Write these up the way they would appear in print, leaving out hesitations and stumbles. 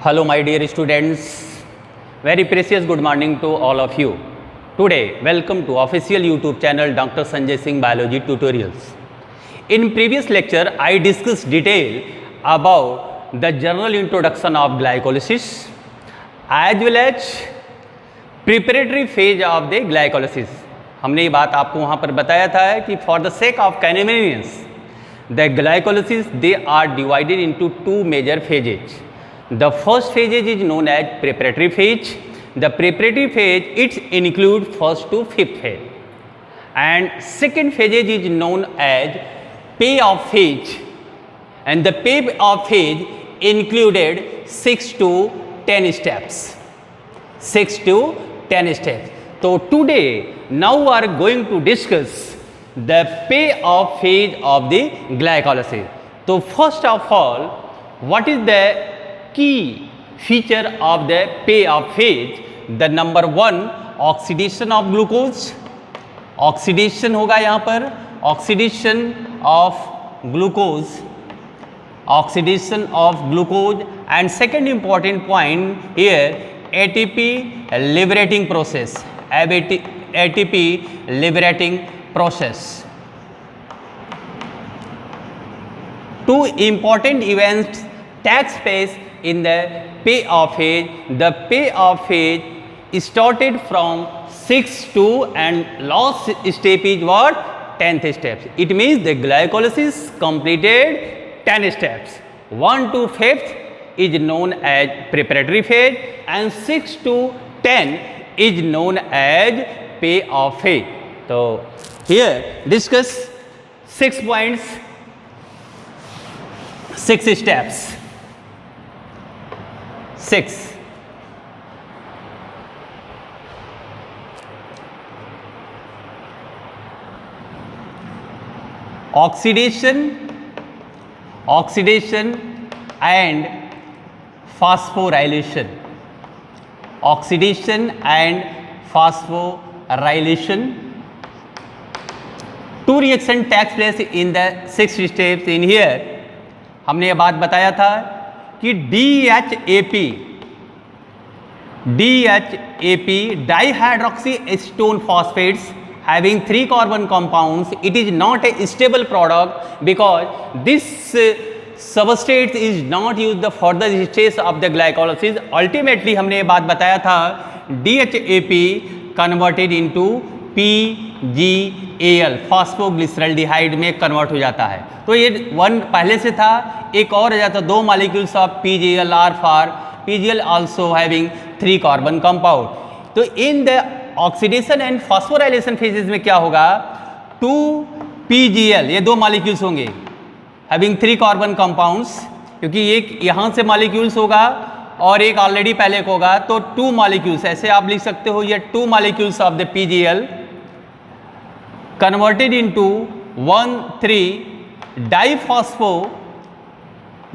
Hello my dear students, very precious good morning to all of you. Today welcome to official YouTube channel Dr. Sanjay Singh Biology Tutorials. In previous lecture I discussed detail about the general introduction of glycolysis as well as preparatory phase of the glycolysis. हमने ये बात आपको वहाँ पर बताया था कि for the sake of convenience the glycolysis they are divided into two major phases. The first phase is known as preparatory phase. The preparatory phase it includes first to fifth phase, and second phase is known as payoff phase, and the payoff phase included 6 to 10 steps. 6 to 10 steps. So today now we are going to discuss the payoff phase of the glycolysis. So first of all, what is the key feature of the payoff phase? The number one, oxidation of glucose. Oxidation होगा यहाँ पर, oxidation of glucose, oxidation of glucose, and second important point here, ATP liberating process, ATP liberating process. Two important events takes place in the payoff phase. The payoff phase started from 6 to and last step is what? 10th steps. It means the glycolysis completed 10 steps. 1 to 5th is known as preparatory phase and 6 to 10 is known as payoff phase. So here discuss 6 points, 6 steps. 6. Oxidation and phosphorylation. Oxidation and phosphorylation. Two reaction takes place in the 6 steps. In here हमने ये बात बताया था कि DHAP dihydroxy stone phosphates having 3 carbon compounds, it is not a stable product because this substrate is not used the further stage of the glycolysis. Ultimately हमने ये बात बताया था DHAP converted into PGAL phosphoglyceraldehyde में convert हो जाता है. तो ये वन पहले से था, एक और हो जाता, 2 molecules of PGAL are for PGAL also having 3 carbon compound. तो in the oxidation and phosphorylation phases में क्या होगा? 2 PGAL ये 2 मॉलिक्यूल्स होंगे हैविंग 3 कार्बन कंपाउंड्स, क्योंकि एक यहाँ से मॉलिक्यूल्स होगा और एक ऑलरेडी पहले को होगा, तो 2 मॉलिक्यूल्स ऐसे आप लिख सकते हो. ये 2 molecules of the PGAL converted into 1,3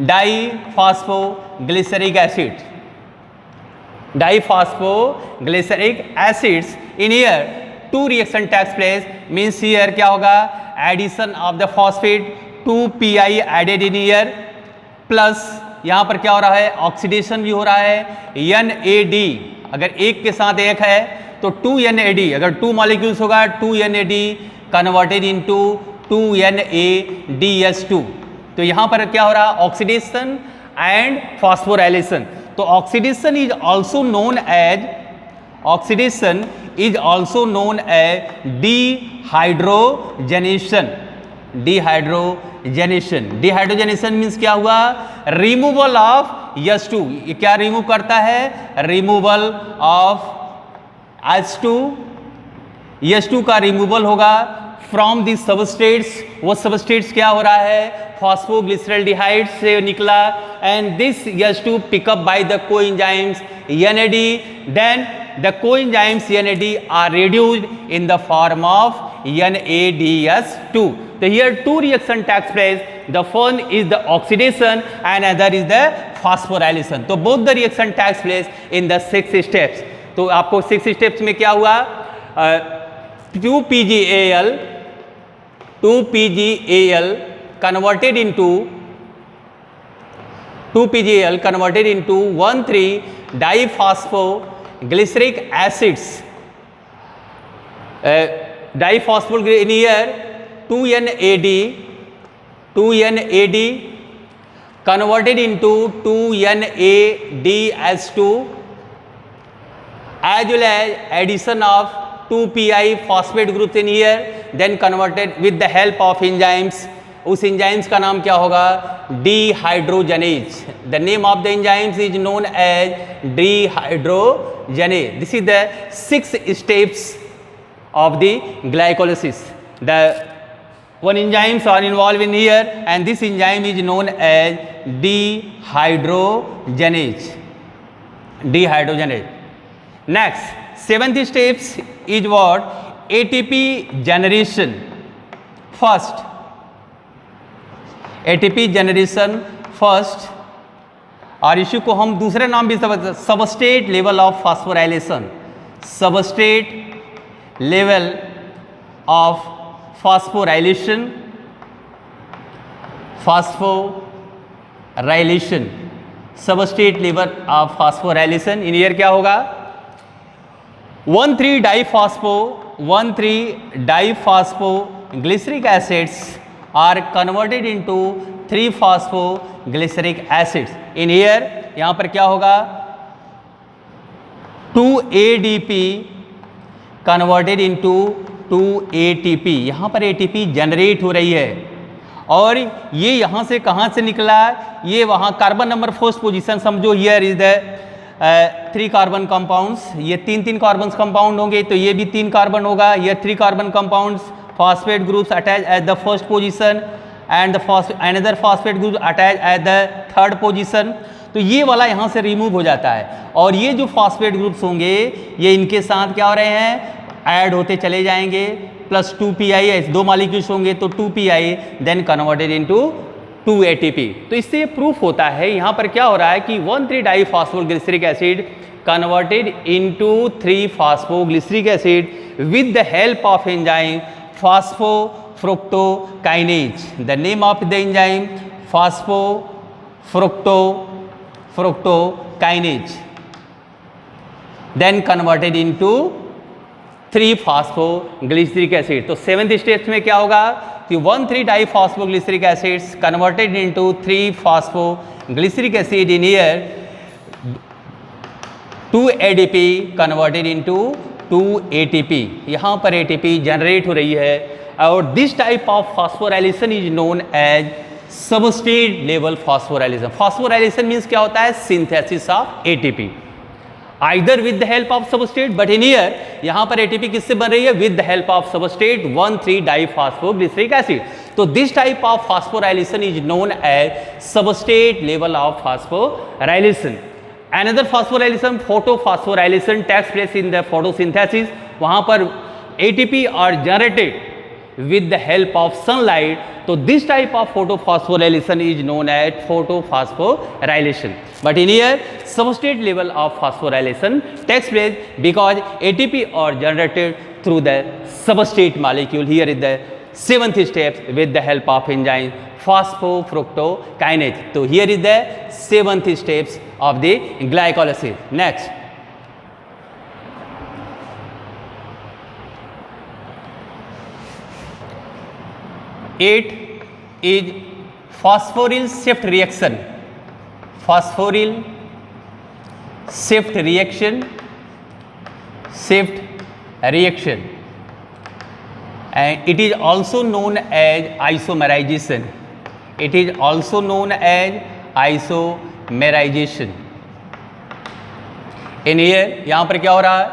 diphosphoglyceric acid. Diphosphoglyceric acids. In here 2 reaction takes place. Means here क्या होगा? Addition of the phosphate, 2Pi added in here, plus यहाँ पर क्या हो रहा है? ऑक्सीडेशन भी हो रहा है. NAD अगर एक के साथ एक है तो 2NAD, अगर 2 मॉलिक्यूल्स होगा 2NAD कन्वर्टेड इनटू 2NADH2. तो यहाँ पर क्या हो रहा है? Oxidation and phosphorylation. तो oxidation is also known as dehydrogenation. Dehydrogenation means क्या हुआ? Removal of H2. ये क्या रिमूव करता है? रिमूवल ऑफ H2 का रिमूवल होगा फ्रॉम दी सबस्ट्रेट्स. वो सबस्ट्रेट्स क्या हो रहा है? फॉस्फोग्लिसरल्डिहाइड से निकला, and this H2 pickup by the coenzymes NAD. Then the coenzymes NAD are reduced in the form of NADH2. So here 2 reaction takes place. The one is the oxidation and other is the phosphorylation. So both the reaction takes place in the 6 steps. तो आपको 6 steps में क्या हुआ? 2 PGAL converted into 2PgAl converted into 1,3-diphosphoglyceric acids. Diphospho in here 2NAD converted into 2NADH2 as well as addition of 2pi phosphate groups in here, then converted with the help of enzymes. उस enzymes का नाम क्या होगा? Dehydrogenase. The name of the enzymes is known as dehydrogenase. This is the 6 steps of the glycolysis. The one enzymes are involved in here, and this enzyme is known as dehydrogenase. Next, 7th steps is what? ATP generation. First, ATP generation first, और issue को हम दूसरे नाम भी substrate level of phosphorylation. Substrate level of phosphorylation. Substrate level of phosphorylation. In year क्या होगा? 1,3-diphosphoglyceric acids are converted into 3-phosphoglyceric acids. In here यहाँ पर क्या होगा? 2ADP converted into 2ATP. यहाँ पर ATP जनरेट हो रही है और ये यहाँ से कहाँ से निकला? ये वहाँ कार्बन नंबर फर्स्ट पोजीशन समझो. Here is the 3 carbon compounds. ये 3 कार्बन कंपाउंड होंगे तो ये भी 3 कार्बन होगा. ये 3 carbon compounds phosphate groups attached at the first position and the another phosphate group attached at the third position. तो ये वाला यहाँ से रिमूव हो जाता है और ये जो phosphate groups होंगे ये इनके साथ क्या हो रहे हैं? ऐड होते चले जाएंगे. प्लस 2pi 2 मॉलिक्यूल्स होंगे तो 2pi then converted into 2ATP. तो इससे ये प्रूफ होता है यहाँ पर क्या हो रहा है कि 1,3-diphosphoglyceric acid converted into 3-phosphoglyceric acid with the help of enzyme phosphofructokinase. The name of the enzyme phosphofructokinase. Then converted into 3-phosphoglyceric acid. तो 7th स्टेज में क्या होगा कि 1,3-diphosphoglyceric acids converted into 3-phosphoglyceric acid in here 2ADP converted into 2ATP. यहाँ पर ATP generate हो रही है और this type of phosphorylation is known as substrate level phosphorylation. Phosphorylation means क्या होता है? Synthesis of ATP either with the help of substrate, but in here यहाँ पर ATP किससे बन रही है? With the help of substrate 1,3-diphosphoglyceric acid. तो this type of phosphorylation is known as substrate level of phosphorylation. Another phosphorylation, photophosphorylation takes place in the photosynthesis. वहाँ पर ATP are generated with the help of sunlight. तो this type of photophosphorylation is known as photophosphorylation. But in here, substrate level of phosphorylation takes place because ATP are generated through the substrate molecule. Here is the 7th step with the help of enzyme phosphofructokinase. So here is the 7th steps of the glycolysis. Next, eight is phosphoryl shift reaction. Phosphoryl shift reaction, and it is also known as isomerization. It is also known as isomerization. In here यहाँ पर क्या हो रहा है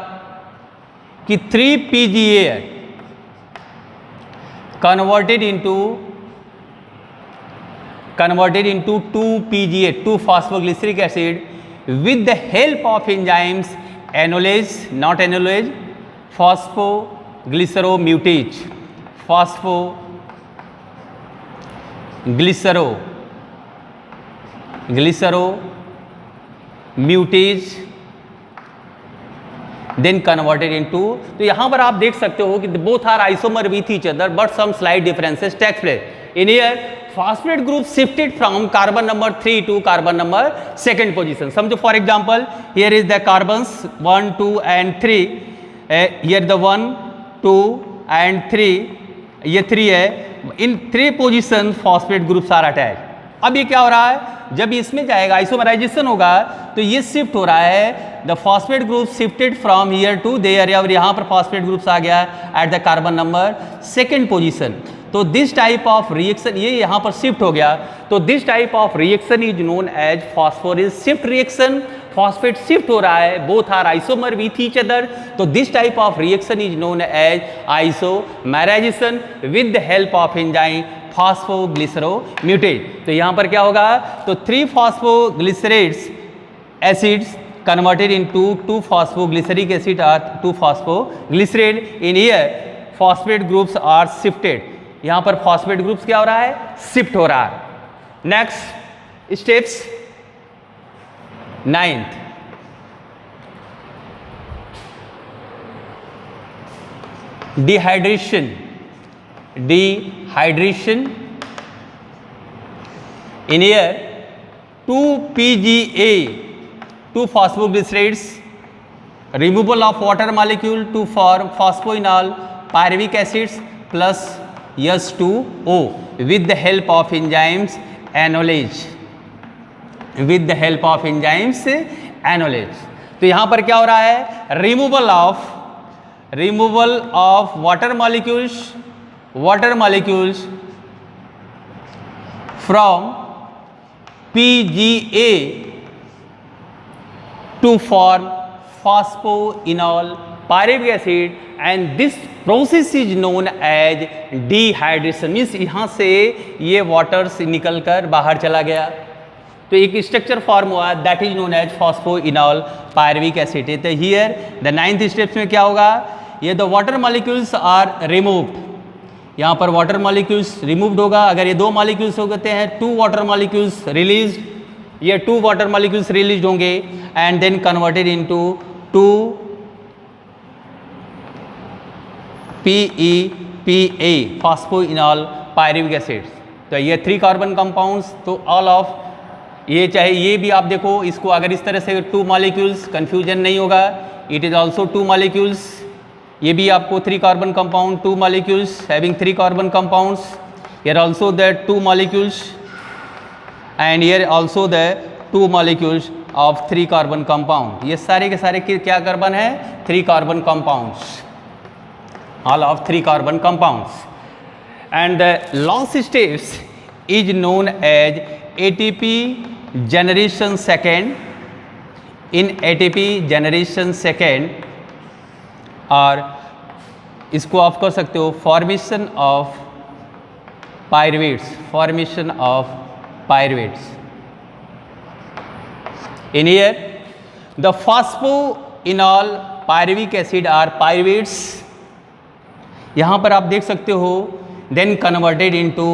कि 3PgAl converted into 2PgA, 2-phosphoglyceric acid with the help of enzymes enolase, not enolase, phosphoglyceromutase, glyceromutase, then converted into. तो यहाँ पर आप देख सकते हो कि both are isomer with each other but some slight differences takes place. In here, phosphate group shifted from carbon number 3 to carbon number 2nd position. समझो for example, here is the carbons 1, 2 and 3. Here the 1, 2 and 3. ये 3 है. In 3 position phosphate groups are attached. अब ये क्या हो रहा है, जब इसमें जाएगा आइसोमराइजेशन होगा तो ये शिफ्ट हो रहा है, the phosphate group shifted from here to there, और यहाँ पर फॉस्फेट ग्रुप्स आ गया at the carbon number 2nd position. तो दिस टाइप ऑफ रिएक्शन, ये यहाँ पर शिफ्ट हो गया, तो this type of reaction is known as phosphoris shift reaction. Phosphate shift हो रहा है, both are isomer with each other, तो this type of reaction is known as isomerisation with the help of enzyme phosphoglyceromutase. तो यहाँ पर क्या होगा, तो 3 phosphoglycerates acids converted into 2 phosphoglyceric acid or 2 phosphoglycerate. In here phosphate groups are shifted. यहाँ पर phosphate groups क्या हो रहा है, शिफ्ट हो रहा है. Next steps 9th, dehydration. In here 2 PGA, 2 phosphoglycerates, removal of water molecule to form phosphoenol pyruvic acids plus H2O with the help of enzymes enolase. तो यहाँ पर क्या हो रहा है, removal of water molecules from PGA to form phosphoenol pyruvic acid, and this process is known as dehydration. Means यहाँ से ये वाटर्स निकल कर बाहर चला गया, तो एक स्ट्रक्चर फॉर्म हुआ, that is known as phosphoenol pyruvic acid. तो हियर द 9th स्टेप्स में क्या होगा, ये the water molecules are removed. यहाँ पर वाटर मॉलिक्यूल्स रिमूव्ड होगा. अगर ये 2 मॉलिक्यूल्स हो गए हैं, 2 वाटर मॉलिक्यूल्स रिलीज, ये 2 वाटर मॉलिक्यूल्स रिलीज होंगे and then converted into 2 PEPA phosphoenol pyruvic acids. तो ये 3 कार्बन कंपाउंड्स, तो ऑल ऑफ ये, चाहे ये भी आप देखो इसको, अगर इस तरह से 2 मॉलिक्यूल्स, कंफ्यूजन नहीं होगा, इट इज ऑल्सो 2 मॉलिक्यूल्स. ये भी आपको 3 carbon compound, 2 molecules having 3 carbon compounds. Here also the 2 molecules and here also the 2 molecules of 3 carbon compound. ये सारे के सारे क्या कार्बन है, 3 carbon compounds, all of 3 carbon compounds. And the last steps is known as ATP generation second. In ATP generation second, और इसको आप कर सकते हो formation of pyruvates. In here the phosphoenol pyruvic acid or pyruvates, यहाँ पर आप देख सकते हो, then converted into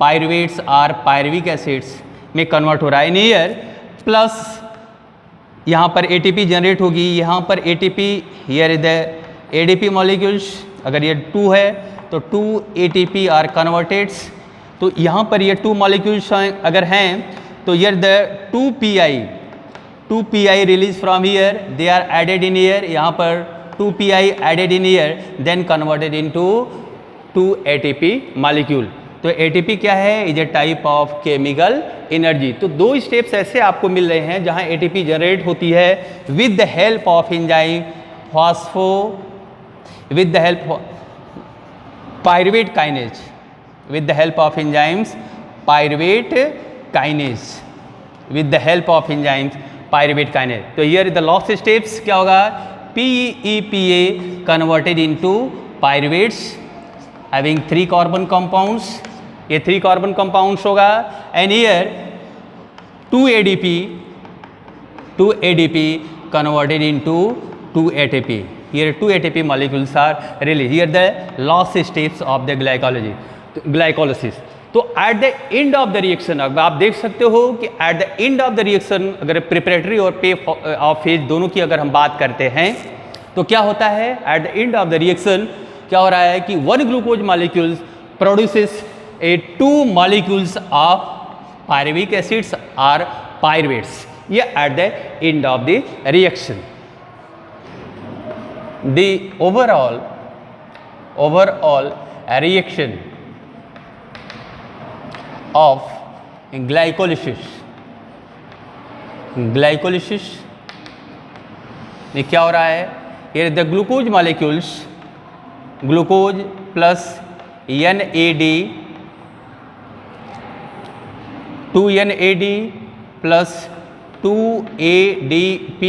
pyruvates or pyruvic acids में कन्वर्ट हो रहा है. In here प्लस यहाँ पर ATP जनरेट होगी, यहाँ पर ATP, here is the ADP molecules, अगर ये 2 है तो 2 ATP are converted. तो यहाँ पर ये 2 मॉलिक्यूल्स अगर हैं तो ये the 2 PI release from here, they are added in here. यहाँ पर 2 PI added in here, then converted into 2 ATP molecule. तो ATP क्या है, is a type of chemical energy. तो 2 स्टेप्स ऐसे आपको मिल रहे हैं जहाँ ATP जनरेट होती है with the help of enzyme with the help pyruvate kinase, with the help of enzymes pyruvate kinase, with the help of enzymes pyruvate kinase. तो here the last steps क्या होगा, PEPA converted into pyruvates having 3 carbon compounds. ये 3 carbon compounds होगा, and here 2 ADP converted into 2 ATP. Here 2 ATP molecules are released. Here the last steps of the glycolysis. तो at the end of the reaction, अब आप देख सकते हो कि at the end of the reaction, अगर preparatory और पे ऑफ फेज दोनों की अगर हम बात करते हैं तो क्या होता है, at the end of the reaction क्या हो रहा है कि 1 glucose molecules produces 2 molecules of pyruvic acids or pyruvates at the end of the reaction. The overall reaction of glycolysis में क्या हो रहा है? Here the glucose molecules, glucose plus NAD, 2 NAD plus 2 ADP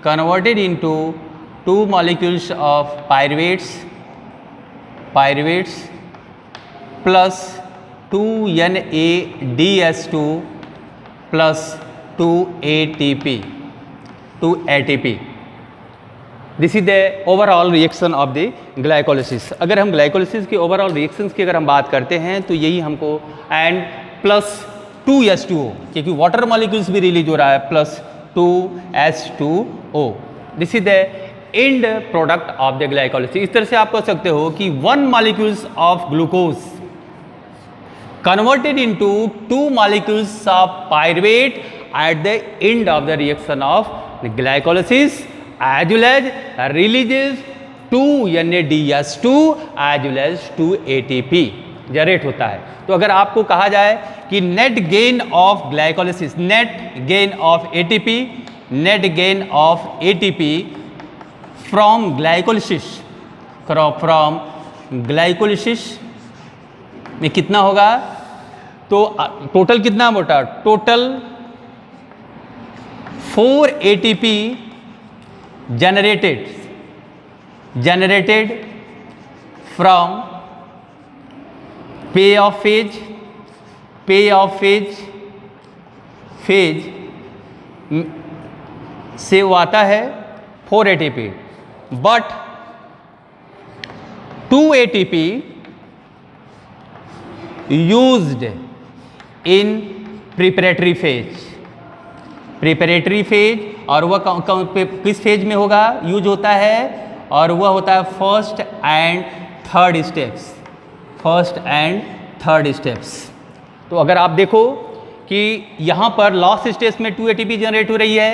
converted into 2 molecules of pyruvates plus 2 NADS2 plus 2 ATP. This is the overall reaction of the glycolysis. अगर हम glycolysis के overall reactions की अगर हम बात करते हैं तो यही हमको एंड प्लस 2H2O, क्योंकि वाटर मॉलिक्यूल्स भी रिलीज हो रहा है, plus 2H2O. This is the end product of the glycolysis. इस तरह से आप कह सकते हो कि 1 molecules of glucose converted into 2 molecules of pyruvate at the end of the reaction of glycolysis as well as releases 2 NADS2 as well as 2 ATP generate होता है. तो अगर आपको कहा जाए कि net gain of glycolysis, net gain of ATP from glycolysis में कितना होगा? तो टोटल कितना मोटा? Total 4 ATP generated from payoff phase से वो आता है 4 ATP, but 2 ATP used in preparatory phase और वह किस फेज में होगा यूज होता है? और वह होता है फर्स्ट एंड थर्ड स्टेप्स. तो अगर आप देखो कि यहाँ पर लास्ट स्टेज में 2 ATP जनरेट हो रही है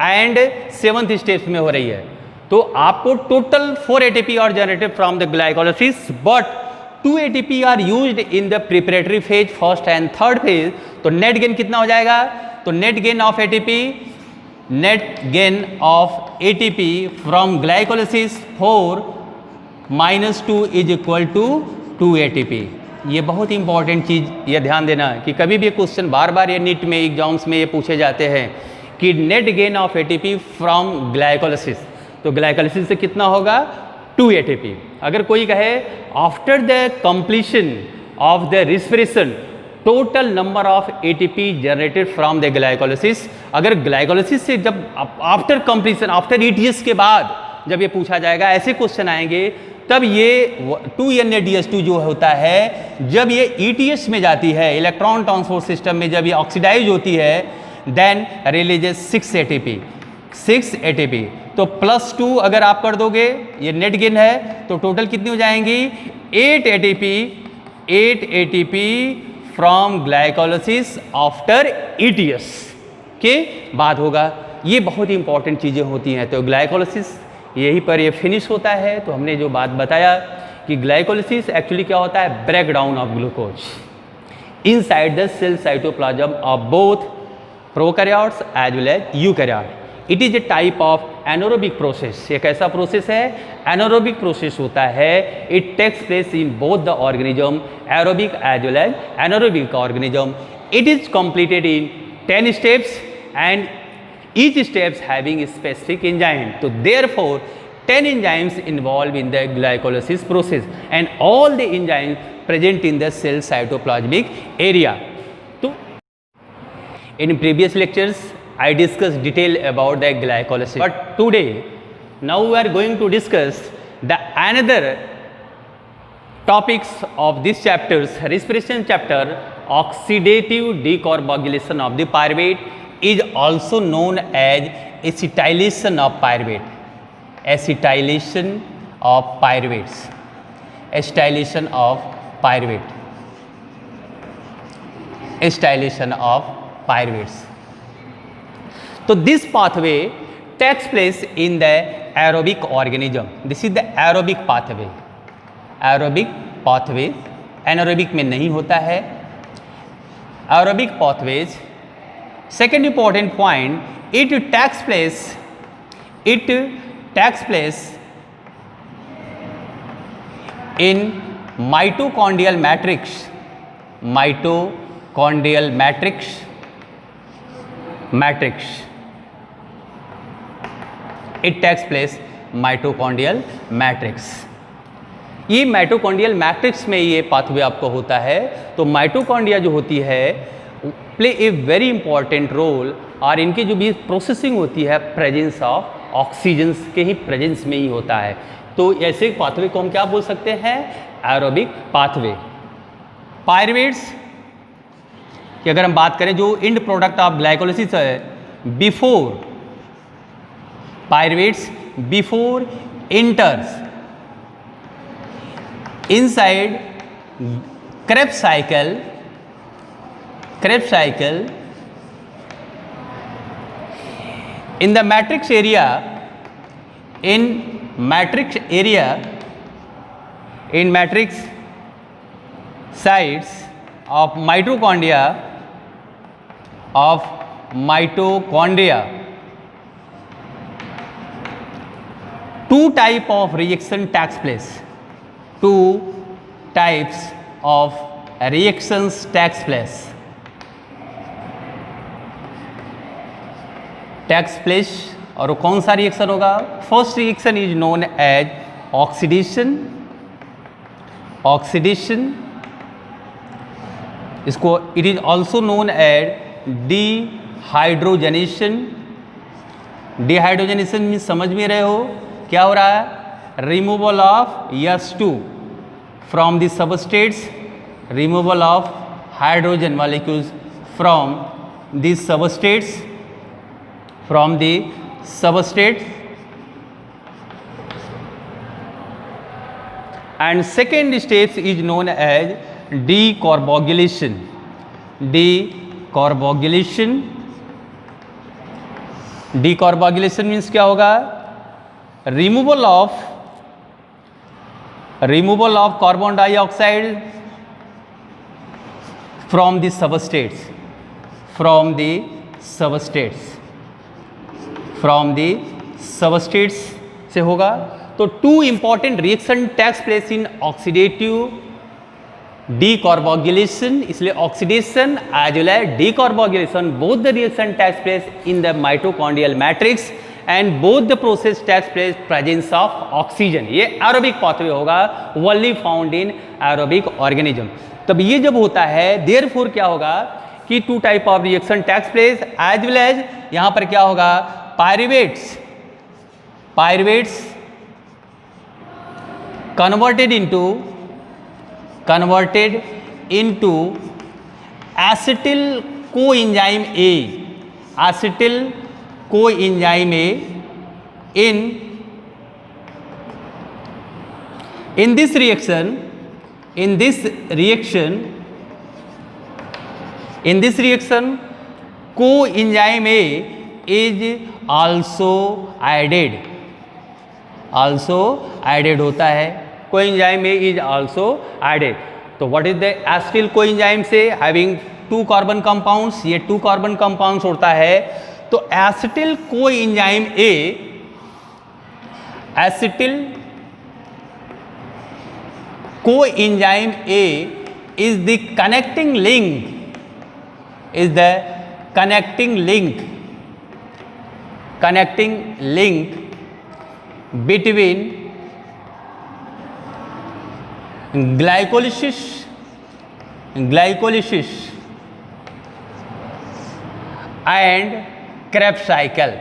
एंड 7th स्टेज में हो रही है, तो आपको total 4 ATP are generated from the glycolysis, but 2 ATP are used in the preparatory phase, first and third phase. तो नेट गेन कितना हो जाएगा? तो net gain of ATP from glycolysis 4 - 2 is equal to 2 ATP. ये बहुत important चीज़ ये ध्यान देना कि कभी भी क्वेश्चन बार ये नीट में एग्जाम्स में ये पूछे जाते हैं कि net gain of ATP from glycolysis, तो ग्लाइकोलिसिस से कितना होगा? 2 ATP. अगर कोई कहे after the completion of the respiration total number of ATP generated from the glycolysis, अगर ग्लाइकोलिसिस से जब आफ्टर कंप्लीशन, आफ्टर ETS के बाद जब ये पूछा जाएगा, ऐसे क्वेश्चन आएंगे, तब ये 2 NADS2 जो होता है जब ये ETS में जाती है, इलेक्ट्रॉन ट्रांसपोर्ट सिस्टम में जब ये ऑक्सीडाइज होती है, देन रिलीजेस 6 ATP. तो +2 अगर आप कर दोगे, ये नेट गेन है, तो टोटल कितनी हो जाएंगी? 8 ATP from glycolysis after ETS के बाद होगा. ये बहुत ही इंपॉर्टेंट चीज़ें होती हैं. तो ग्लाइकोलिसिस यहीं पर ये फिनिश होता है. तो हमने जो बात बताया कि ग्लाइकोलिसिस एक्चुअली क्या होता है? Break down of glucose inside the cell cytoplasm of both prokaryotes as well as eukaryote. It is a type of anaerobic process. ये कैसा प्रोसेस है? एनारोबिक प्रोसेस होता है. It takes place in both the organism, aerobic as well as anaerobic organism. It is completed in 10 steps and each steps having a specific enzyme. So therefore 10 enzymes involved in the glycolysis process and all the enzymes present in the cell cytoplasmic area. So in previous lectures I discussed detail about the glycolysis, but today now we are going to discuss the another topics of this chapters, respiration chapter. Oxidative decarboxylation of the pyruvate is also known as acetylation of pyruvate. Acetylation of pyruvates. acetylation of pyruvate, acetylation of pyruvates. So this pathway takes place in the aerobic organism. This is the aerobic pathway. Aerobic pathway anaerobic में नहीं होता है. Aerobic pathways. Second important point, it takes place in mitochondrial matrix. Mitochondrial matrix. It takes place mitochondrial matrix. ये mitochondrial matrix में ये pathway आपको होता है. तो माइटोकॉन्ड्रिया जो होती है play a very important role, और इनकी जो भी प्रोसेसिंग होती है प्रेजेंस ऑफ ऑक्सीजन के ही प्रेजेंस में ही होता है. तो ऐसे पाथवे को हम क्या बोल सकते हैं? Aerobic pathway. पायरुवेट्स की अगर हम बात करें, जो इंड प्रोडक्ट ऑफ ग्लाइकोलिसिस है, before pyruvates before इंटर्स inside Krebs cycle in the matrix area, in matrix sites of mitochondria, two type of reaction takes place. Two types of reactions takes place. और वो कौन सा reaction होगा? First reaction is known as oxidation. इसको it is also known as dehydrogenation. Dehydrogenation में समझ में रहे हो क्या हो रहा है? removal of H2 from the substrates, removal of hydrogen molecules from the substrates, and second stage is known as decarboxylation. Decarboxylation means क्या होगा? removal of carbon dioxide from the substrates, से होगा. तो two important reaction takes place in oxidative decarboxylation, इसलिए oxidation as well as decarboxylation, both the reaction takes place in the mitochondrial matrix and both the process takes place presence of oxygen. ये aerobic pathway होगा, only found in aerobic organism. तब ये जब होता है, therefore क्या होगा कि two type of reaction takes place as well as यहाँ पर क्या होगा? Pyruvates converted into acetyl coenzyme A. In this reaction coenzyme A is also added होता है. coenzyme A is also added. तो what is the acetyl coenzyme से having 2 carbon compounds, ये 2 carbon compounds होता है. तो acetyl coenzyme A is the connecting link between glycolysis and Krebs cycle.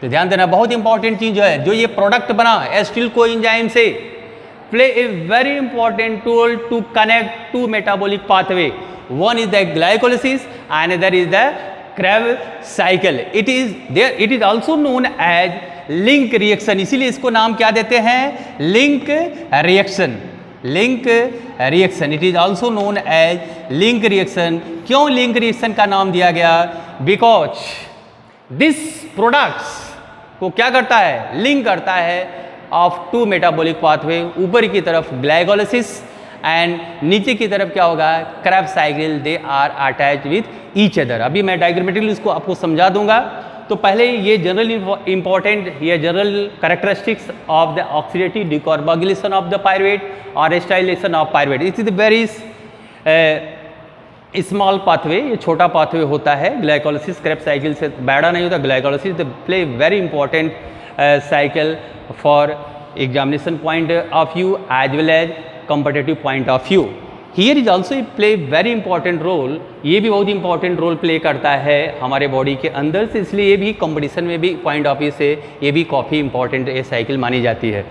तो ध्यान देना, बहुत इंपॉर्टेंट चीज है. जो ये प्रोडक्ट बना एसिटिल कोएंजाइम से, play a very important role to connect to metabolic pathway. One is the glycolysis, another is the Krebs cycle. It is also known as link reaction, इसीलिए इसको नाम क्या देते हैं, link reaction. Link reaction, it is also known as link reaction. क्यों link reaction का नाम दिया गया, बिकॉज दिस प्रोडक्ट्स को क्या करता है, लिंक करता है ऑफ टू मेटाबॉलिक पाथवे, ऊपर की तरफ ग्लाइकोलाइसिस एंड नीचे की तरफ क्या होगा, Krebs cycle, they are attach with each other. अभी मैं डायग्रामेटिकली इसको आपको समझा दूंगा। तो पहले ये जनरल इंपॉर्टेंट, ये general characteristics of the oxidative decarboxylation of the pyruvate और acetylation of pyruvate. It is very small pathway, ये छोटा पाथवे होता है। ग्लाइकोलाइसिस क्रेब्स साइकिल से बड़ा नहीं होता। Glycolysis the play very important cycle for examination point of view as well as competitive point of view. Here is also play very important role, ये भी बहुत इंपॉर्टेंट रोल प्ले करता है हमारे बॉडी के अंदर से, इसलिए ये भी कंपटीशन में भी पॉइंट ऑफ व्यू से ये भी काफ़ी इंपॉर्टेंट ये साइकिल मानी जाती है।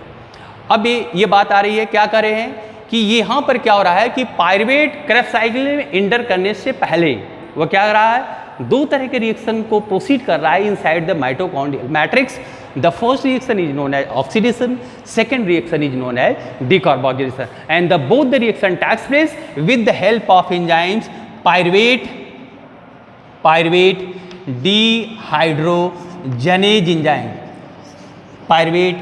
अब ये बात आ रही है, क्या कर रहे हैं कि यहाँ पर क्या हो रहा है कि पायरुवेट क्रेब्स साइकिल में इंटर करने से पहले वो क्या कर रहा है, दो तरह के रिएक्शन को प्रोसीड कर रहा है inside the mitochondrial matrix. The first reaction is known as oxidation, second reaction is known as decarboxylation, and both the reaction takes place with the help of enzymes pyruvate dehydrogenase enzyme, pyruvate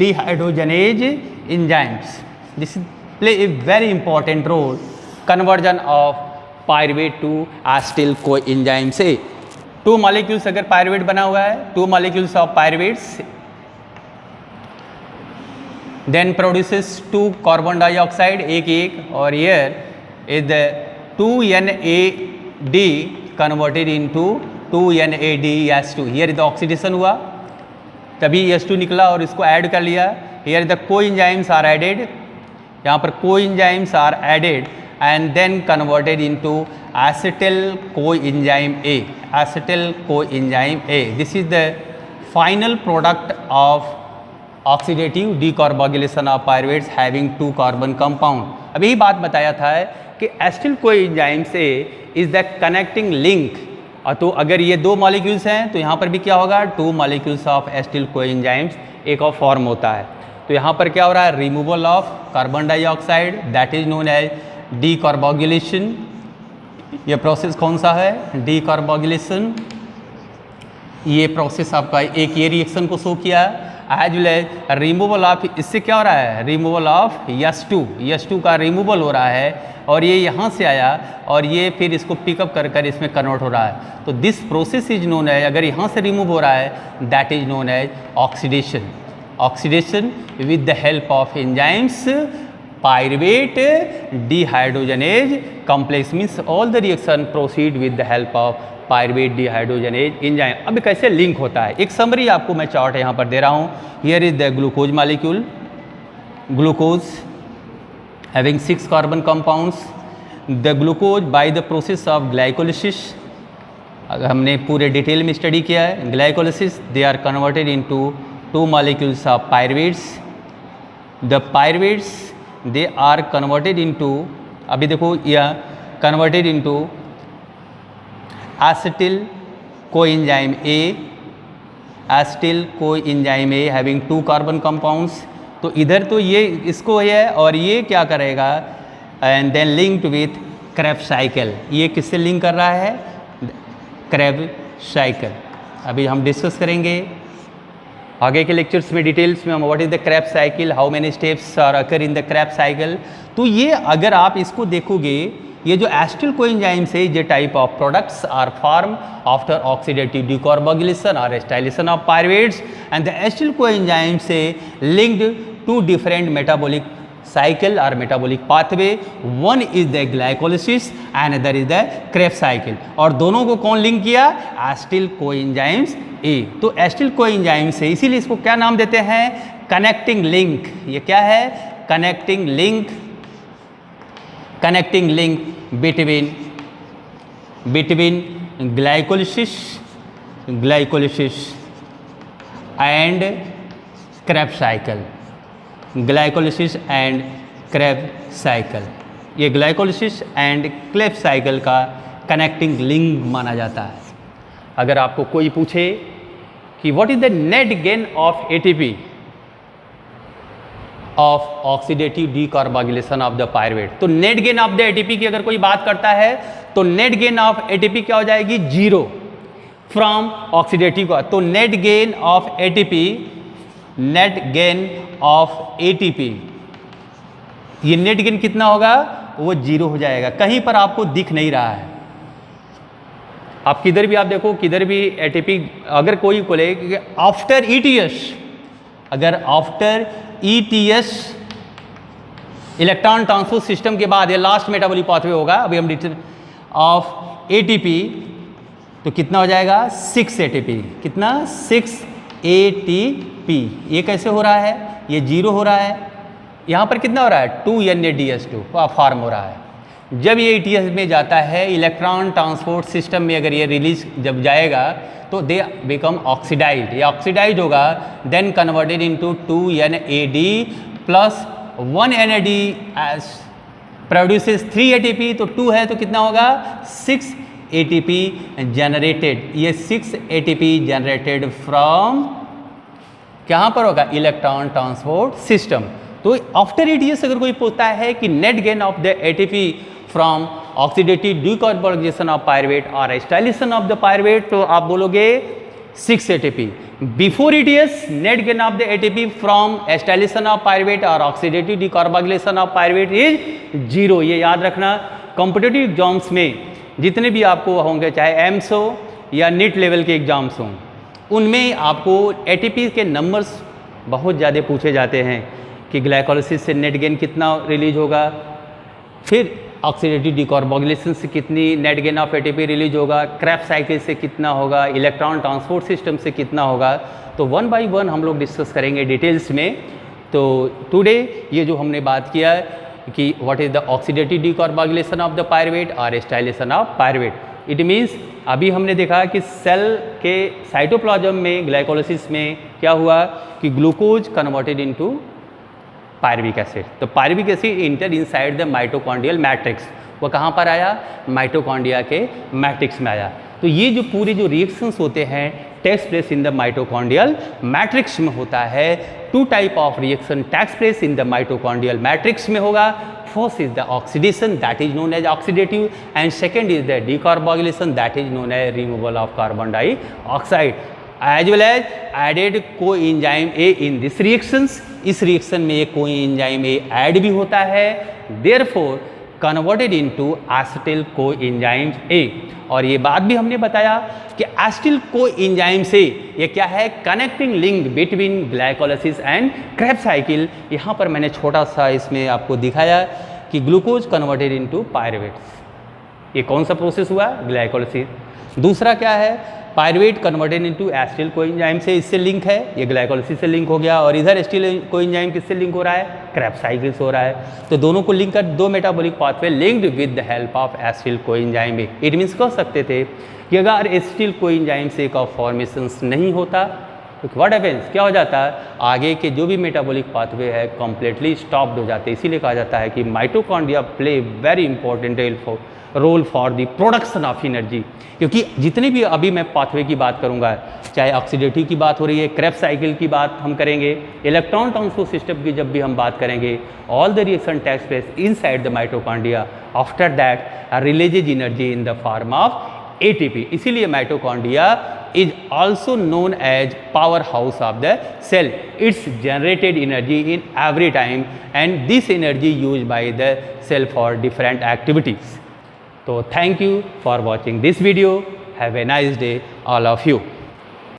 dehydrogenase enzymes. This play a very important role, conversion of pyruvate to acetyl coenzyme से। Two molecules अगर pyruvate बना हुआ है, two molecules of pyruvates then produces two carbon dioxide, एक और here is the 2NAD converted into 2NADH2। Here is the oxidation हुआ, तभी H2 निकला और इसको ऐड कर लिया। Here the coenzymes are added, यहाँ पर coenzymes are added and then converted into acetyl coenzyme A. Acetyl coenzyme A. This is the final product of oxidative decarboxylation of pyruvates having two carbon compound. अब यही बात बताया था कि acetyl coenzyme A is the connecting link। तो अगर ये दो मॉलिक्यूल्स हैं तो यहाँ पर भी क्या होगा, to molecules of acetyl coenzymes एक और फॉर्म होता है। तो यहाँ पर क्या हो रहा है, removal of carbon dioxide, that is known as decarboxylation. ये प्रोसेस कौन सा है, डीकार्बोक्सिलेशन। ये प्रोसेस आपका एक ये रिएक्शन को शो किया as well as removal of, इससे क्या हो रहा है, रिमूवल ऑफ H2 का रिमूवल हो रहा है और ये यहाँ से आया और ये फिर इसको पिकअप कर इसमें कन्वर्ट हो रहा है। तो this process is known as, अगर यहाँ से रिमूव हो रहा है that is known as oxidation with the help of enzymes pyruvate dehydrogenase complex, means all the reaction proceed with the help of pyruvate dehydrogenase enzyme। अब कैसे link होता है, एक समरी आपको मैं चार्ट यहाँ पर दे रहा हूँ। Here is the glucose molecule, glucose having 6 carbon compounds, the glucose by the process of glycolysis, अगर हमने पूरे डिटेल में स्टडी किया है, glycolysis they are converted into 2 molecules of pyruvates, the pyruvates they are converted into, अभी देखो यह converted into acetyl coenzyme A having 2 carbon compounds। तो इधर तो ये इसको है और ये क्या करेगा, and then linked with Krebs cycle. ये किससे लिंक कर रहा है, क्रेब्स साइकिल। अभी हम डिस्कस करेंगे आगे के लेक्चर्स में डिटेल्स में, हम what is the Krebs cycle, how many steps are occur in the Krebs cycle. तो ये अगर आप इसको देखोगे, ये जो एसिटिल कोएंजाइम्स है, ये type of products are form after oxidative decarboxylation और acetylation of pyruvates, and the acetyl coenzymes से linked to different metabolic cycle or metabolic pathway, one is the glycolysis and other is the Krebs cycle। और दोनों को कौन link किया, acetyl coenzymes A। तो acetyl coenzyme से, इसीलिए इसको क्या नाम देते हैं, कनेक्टिंग लिंक। ये क्या है, connecting link between glycolysis and Krebs cycle, glycolysis and Krebs cycle. ये ग्लाइकोलिसिस एंड क्रेब्स साइकिल का कनेक्टिंग लिंक माना जाता है। अगर आपको कोई पूछे कि what is the net gain of ATP of oxidative decarboxylation of the pyruvate. तो net gain of the ATP की अगर कोई बात करता है तो नेट गेन ऑफ एटीपी क्या हो जाएगी, 0 फ्रॉम ऑक्सीडेटिव का। तो net gain of ATP, net gain of ATP, ये नेट गेन कितना होगा, वो 0 हो जाएगा। कहीं पर आपको दिख नहीं रहा है, आप किधर भी आप देखो, किधर भी एटीपी अगर कोई बोले आफ्टर ईटीएस, अगर after ETS electron transport system के बाद ये लास्ट मेटाबॉलिक पाथवे होगा, अभी हम डिटेल ऑफ एटीपी, तो कितना हो जाएगा 6 एटीपी। कितना, 6 एटीपी। ये कैसे हो रहा है, ये 0 हो रहा है, यहाँ पर कितना हो रहा है 2 NADH2 फॉर्म हो रहा है। जब ये ETS में जाता है इलेक्ट्रॉन ट्रांसपोर्ट सिस्टम में, अगर ये रिलीज जब जाएगा तो दे बिकम ऑक्सीडाइज, ये ऑक्सीडाइज होगा, then converted into 2 NAD plus 1 NAD produces 3 ATP, तो 2 है तो कितना होगा 6 ATP जनरेटेड। ये 6 ATP जनरेटेड फ्रॉम कहाँ पर होगा, इलेक्ट्रॉन ट्रांसपोर्ट सिस्टम। तो आफ्टर ETS अगर कोई पूछता है कि net gain of the ATP from oxidative decarboxylation of pyruvate और स्टाइलेशन ऑफ द पायरुवेट, तो आप बोलोगे 6 ATP। Before ETS net gain of the ATP from स्टाइलेशन ऑफ पायरुवेट और oxidative decarboxylation of pyruvate is 0। ये याद रखना, कॉम्पिटिटिव एग्जाम्स में जितने भी आपको होंगे, चाहे एम्स हो या नीट लेवल के एग्जाम्स हों, उनमें आपको ATP के नंबर्स बहुत ज़्यादा पूछे जाते हैं कि ग्लाइकोलाइसिस से नेट गेन कितना रिलीज होगा, फिर ऑक्सीडेटिव डीकार्बोक्सिलेशन से कितनी net gain of ATP release होगा, क्रेब्स साइकिल से कितना होगा, इलेक्ट्रॉन ट्रांसपोर्ट सिस्टम से कितना होगा। तो 1 बाय 1 हम लोग डिस्कस करेंगे डिटेल्स में। तो टुडे ये जो हमने बात किया कि what is the oxidative decarboxylation of the pyruvate और स्टाइलेशन ऑफ पायरुवेट, इट मीन्स अभी हमने देखा कि सेल के साइटोप्लाज्म में ग्लाइकोलाइसिस में क्या हुआ कि glucose converted into pyruvic acid. तो pyruvic acid enter inside the mitochondrial matrix, वो कहाँ पर आया, माइटोकॉन्ड्रिया के मैट्रिक्स में आया। तो ये जो पूरी जो रिएक्शंस होते हैं takes place in the mitochondrial matrix में होता है। 2 type of reaction takes place in the mitochondrial matrix में होगा। First is the oxidation, that is known as oxidative, and second is the decarboxylation, that is known as removal of carbon dioxide, as well as added coenzyme A in this reactions. इस रिएक्शन में एक coenzyme A add भी होता है, therefore converted into acetyl coenzyme A. और ये बात भी हमने बताया कि एसिटिल कोएंजाइम से ये क्या है, connecting link between glycolysis and Krebs cycle. यहाँ पर मैंने छोटा सा इसमें आपको दिखाया कि ग्लूकोज कन्वर्टेड इनटू पायरुवेट्स, ये कौन सा प्रोसेस हुआ, ग्लाइकोलाइसिस। दूसरा क्या है, pyruvate converted into acetyl coenzyme से, इससे लिंक है, ये ग्लाइकोलाइसिस से लिंक हो गया। और इधर एसिटिल कोएंजाइम किससे लिंक हो रहा है, क्रेब्स साइकिल से हो रहा है। तो दोनों को लिंक कर 2 metabolic pathway linked with the help of acetyl coenzyme. It means कह सकते थे कि अगर एसिटिल कोएंजाइम से का फॉर्मेशंस नहीं होता तो व्हाट हैपेंस, क्या हो जाता है, आगे के जो भी मेटाबॉलिक पाथवे है कंप्लीटली स्टॉप्ड हो जाते हैं। इसीलिए कहा जाता है कि mitochondria play very important role for the production of energy. क्योंकि जितने भी अभी मैं पाथवे की बात करूंगा, चाहे ऑक्सीडेटिव की बात हो रही है, क्रेब्स साइकिल की बात हम करेंगे, इलेक्ट्रॉन ट्रांसपोर्ट सिस्टम की जब भी हम बात करेंगे, all the reaction takes place inside the mitochondria, after that releases energy in the form of ATP. इसीलिए mitochondria is also known as powerhouse of the cell. It's generated energy in every time, and this energy used by the cell for different activities. So thank you for watching this video. Have a nice day all of you.